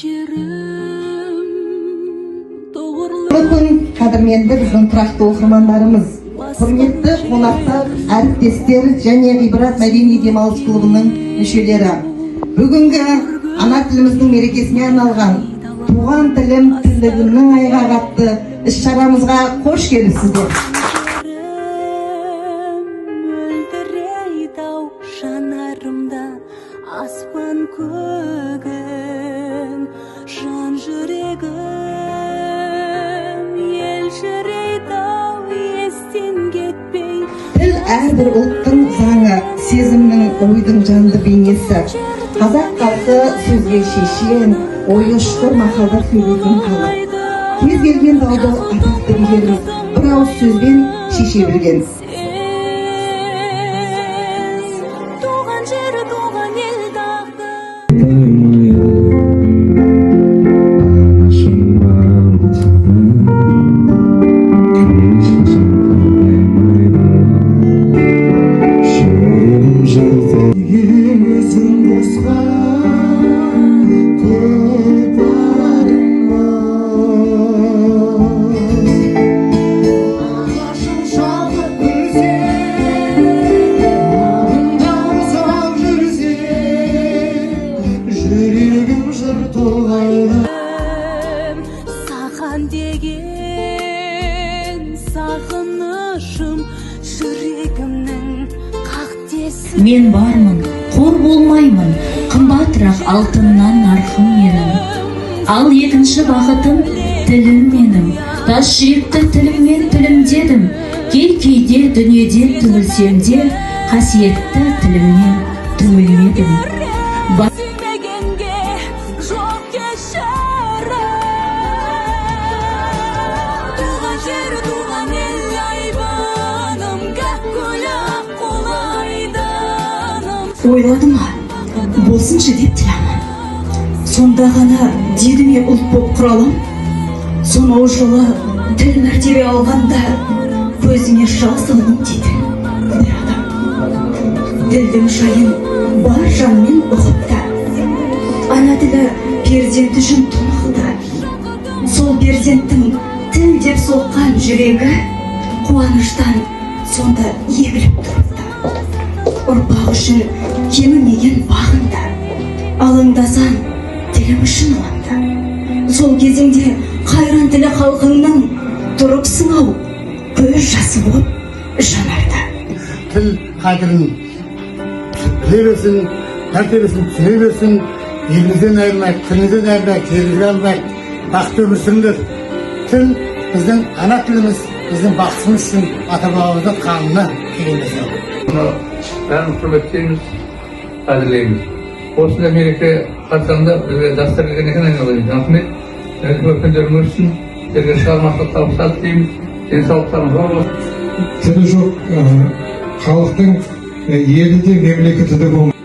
Бүгін қадірменді біздің тұрақты оқырмандарымыз, құрметті қонақтар, әріптестер және ғибрат мәдени демалыс клубының мүшелері. Бүгінгі ана тіліміздің мерекесіне арналған туған тілім тірлігімнің айғағы атты іс-шарамызға қош келіпсіздер. Жанарымда аспан көгін, жан жүрегім елжірейді-ау естен кетпей. Тіл әрбір ұлттың заңы, сезімнің, ойдың жанды бейнесі. Қазақ халқы сөзге шешен, ойы ұшқыр мақалдар сөйлейтін халық. Кез келген дауды атақты билеріміз бір ауыз сөзбен шеше білген. Саған деген сағынышым жүрегімнің қақтесі. Мен бармын, қор болмаймын, қымбатырақ алтыннан нарқым менің. Ал екінші бақытым тілім менің. Тас жүректі тіліммен тілімдедім. Кейде дүниеден түңілсем де, қасиетті тіліммен түңілмедім. Ойладым ма, болсыншы деп тіламын. Сонда ғана деді ме ұлт боп құралам. Сонау жылы тіл мәртебе алғанда көзіңе жас алдым дейді бір адам. Тілдің жайын бар жанмен ұғыпта, ана тілі перзент үшін тұнықта. Сол перзенттің тіл деп соққан жүрегі қуаныштан сонда егіліп тұрыпты. Ұрпақ үшін кемімеген бағында, алыңдасаң тілім үшін алаңда. Сол кезеңде қайран тілі халқыңның тұрыпсың-ау, көз жасы болып жанарда. Тіл қадірін біле берсін, мәртебесін түсіне берсін, елімізден айырмайды, тілімізден айырмайды, жерімізден айырмайды, бақытты өмір сүріңдер. Тіл біздің ана тіліміз, біздің бақытымыз үшін ата-бабамыздың қанына келеміз. Бәрін құрметтейміз, қадірлейміз. Осындай мереке қарсаңында бізге дастар келген екен, айналайын. Рахмет. Өкілдерің өссін, сіздерге шығармашылық табыстар тілейміз. Денсаулықтарыңыз зор болсын. Тілі жоқ халықтың елі де мемлекеті де болмайды.